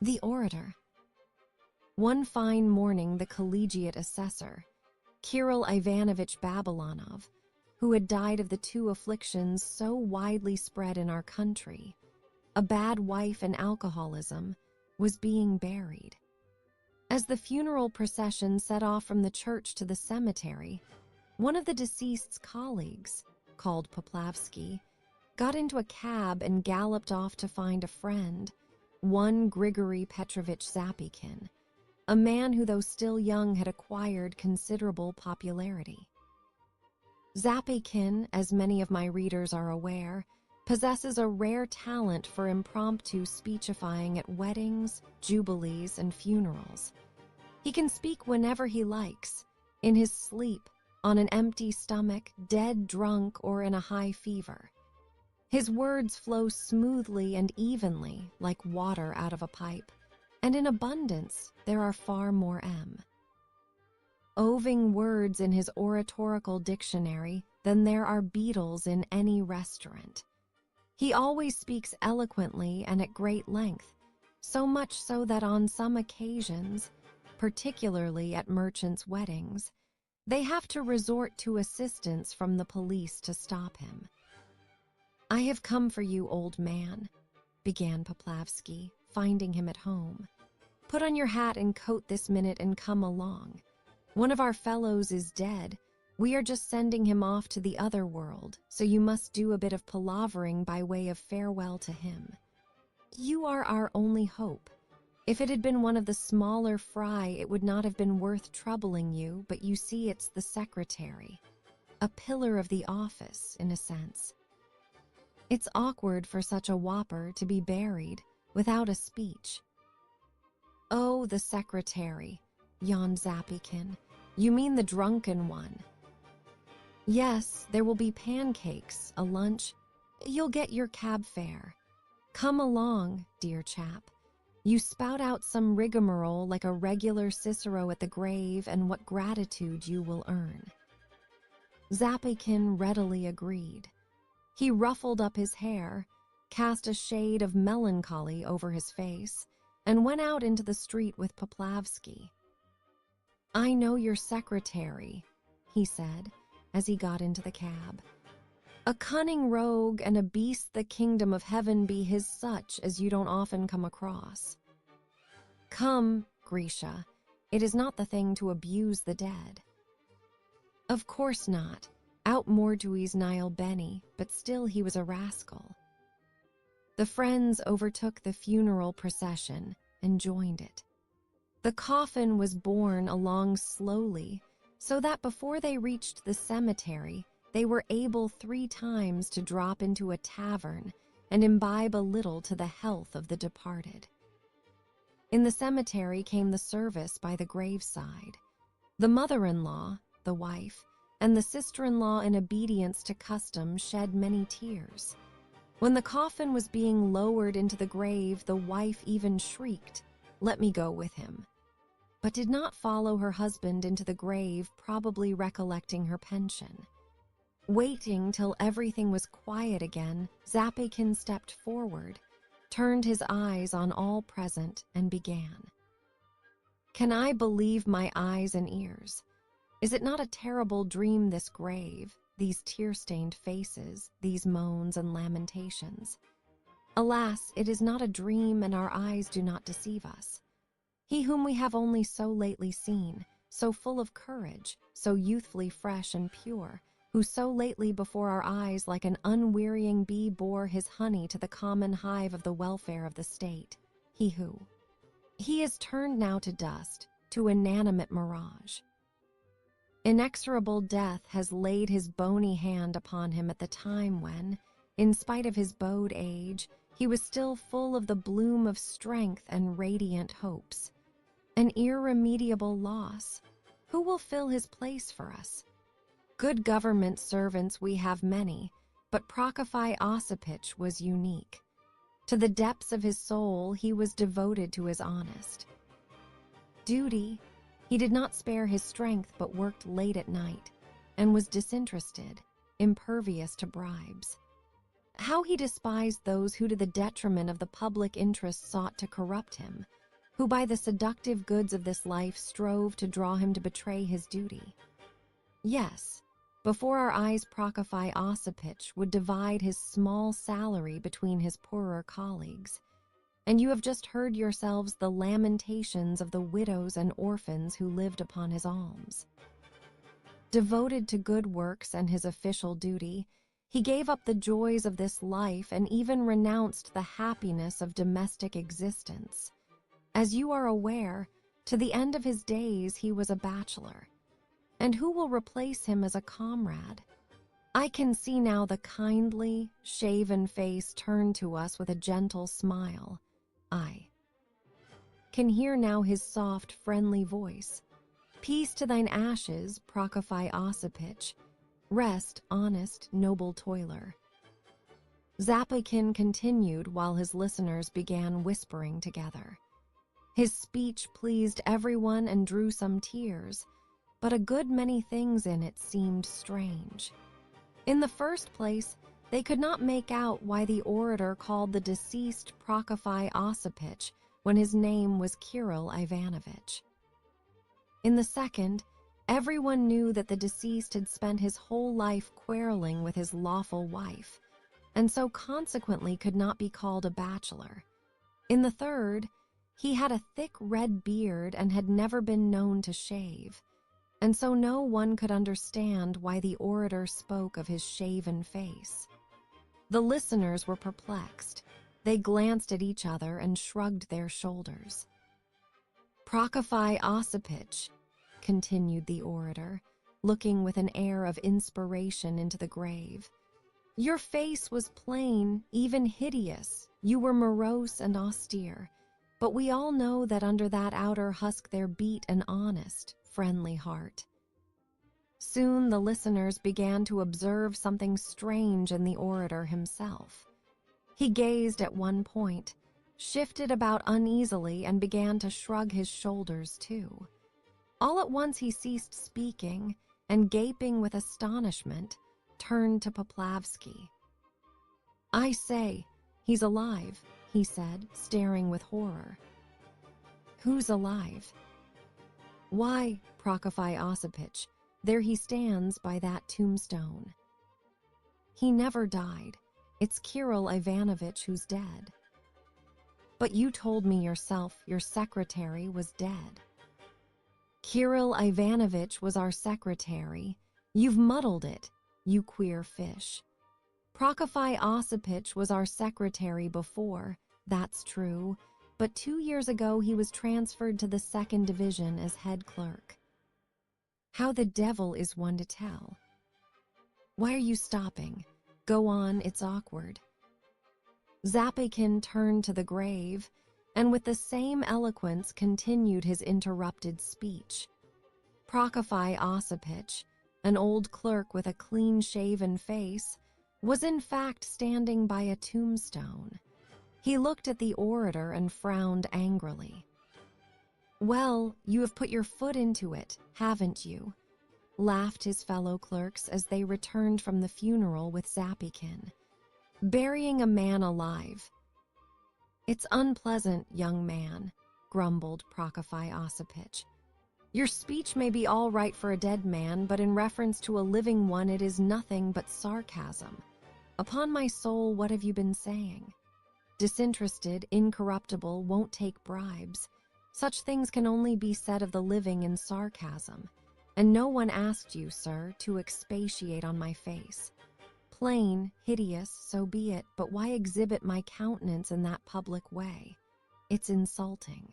The Orator. One fine morning, the collegiate assessor, Kirill Ivanovich Babylonov, who had died of the two afflictions so widely spread in our country, a bad wife and alcoholism, was being buried. As the funeral procession set off from the church to the cemetery, one of the deceased's colleagues, called Poplavsky, got into a cab and galloped off to find a friend, one Grigory Petrovich Zapykin, a man who, though still young, had acquired considerable popularity. Zapykin, as many of my readers are aware, possesses a rare talent for impromptu speechifying at weddings, jubilees, and funerals. He can speak whenever he likes, in his sleep, on an empty stomach, dead drunk, or in a high fever. His words flow smoothly and evenly like water out of a pipe, and in abundance there are far more oving words in his oratorical dictionary than there are beetles in any restaurant. He always speaks eloquently and at great length, so much so that on some occasions, particularly at merchants' weddings, they have to resort to assistance from the police to stop him. "I have come for you, old man," began Poplavsky, finding him at home. "Put on your hat and coat this minute and come along. One of our fellows is dead. We are just sending him off to the other world, so you must do a bit of palavering by way of farewell to him. You are our only hope. If it had been one of the smaller fry, it would not have been worth troubling you, but you see it's the secretary, a pillar of the office, in a sense. It's awkward for such a whopper to be buried without a speech." "Oh, the secretary," yawned Zapykin. "You mean the drunken one." "Yes, there will be pancakes, a lunch. You'll get your cab fare. Come along, dear chap. You spout out some rigmarole like a regular Cicero at the grave, and what gratitude you will earn." Zapykin readily agreed. He ruffled up his hair, cast a shade of melancholy over his face, and went out into the street with Poplavsky. "I know your secretary," he said, as he got into the cab. "A cunning rogue and a beast the kingdom of heaven be his, such as you don't often come across. Come, Grisha, it is not the thing to abuse the dead." Of course not. Out mortuis nihil bene, but still he was a rascal. The friends overtook the funeral procession and joined it. The coffin was borne along slowly, so that before they reached the cemetery, they were able 3 times to drop into a tavern and imbibe a little to the health of the departed. In the cemetery came the service by the graveside. The mother-in-law, the wife, and the sister-in-law, in obedience to custom, shed many tears. When the coffin was being lowered into the grave, the wife even shrieked, "Let me go with him," but did not follow her husband into the grave, probably recollecting her pension. Waiting till everything was quiet again, Zapykin stepped forward, turned his eyes on all present, and began. "Can I believe my eyes and ears? Is it not a terrible dream, this grave, these tear-stained faces, these moans and lamentations? Alas, it is not a dream, and our eyes do not deceive us. He whom we have only so lately seen, so full of courage, so youthfully fresh and pure, who so lately before our eyes like an unwearying bee bore his honey to the common hive of the welfare of the state, he is turned now to dust, to inanimate mirage. Inexorable death has laid his bony hand upon him at the time when, in spite of his bowed age, he was still full of the bloom of strength and radiant hopes. An irremediable loss. Who will fill his place for us? Good government servants we have many, but Prokofy Osipitch was unique. To the depths of his soul, he was devoted to his honest duty. He did not spare his strength, but worked late at night, and was disinterested, impervious to bribes. How he despised those who to the detriment of the public interest sought to corrupt him, who by the seductive goods of this life strove to draw him to betray his duty. Yes, before our eyes Prokofy Osipych would divide his small salary between his poorer colleagues, and you have just heard yourselves the lamentations of the widows and orphans who lived upon his alms. Devoted to good works and his official duty, he gave up the joys of this life and even renounced the happiness of domestic existence. As you are aware, to the end of his days he was a bachelor. And who will replace him as a comrade? I can see now the kindly, shaven face turned to us with a gentle smile. I can hear now his soft, friendly voice. Peace to thine ashes, Prokofy Osipych. Rest, honest, noble toiler. Zapykin continued while his listeners began whispering together. His speech pleased everyone and drew some tears, but a good many things in it seemed strange. In the first place, they could not make out why the orator called the deceased Prokofy Osipych when his name was Kirill Ivanovich. In the second, everyone knew that the deceased had spent his whole life quarreling with his lawful wife, and so consequently could not be called a bachelor. In the third, he had a thick red beard and had never been known to shave, and so no one could understand why the orator spoke of his shaven face. The listeners were perplexed. They glanced at each other and shrugged their shoulders. Prokofy Osipych, continued the orator, looking with an air of inspiration into the grave. Your face was plain, even hideous. You were morose and austere, but we all know that under that outer husk there beat an honest, friendly heart. Soon the listeners began to observe something strange in the orator himself. He gazed at one point, shifted about uneasily, and began to shrug his shoulders too. All at once he ceased speaking, and gaping with astonishment, turned to Poplavsky. I say, he's alive, he said, staring with horror. Who's alive? Why, Prokofy Osipych, there he stands by that tombstone. He never died. It's Kirill Ivanovich who's dead. But you told me yourself your secretary was dead. Kirill Ivanovich was our secretary. You've muddled it, you queer fish. Prokofy Osipych was our secretary before, that's true, but 2 years ago he was transferred to the 2nd Division as head clerk. How the devil is one to tell? Why are you stopping? Go on, it's awkward. Zapykin turned to the grave, and with the same eloquence continued his interrupted speech. Prokofy Osipych, an old clerk with a clean-shaven face, was in fact standing by a tombstone. He looked at the orator and frowned angrily. Well, you have put your foot into it, haven't you? Laughed his fellow clerks as they returned from the funeral with Zapykin. Burying a man alive. It's unpleasant, young man, grumbled Prokofy Osipych. Your speech may be all right for a dead man, but in reference to a living one it is nothing but sarcasm. Upon my soul, what have you been saying? Disinterested, incorruptible, won't take bribes. Such things can only be said of the living in sarcasm, and no one asked you, sir, to expatiate on my face. Plain, hideous, so be it, but why exhibit my countenance in that public way? It's insulting.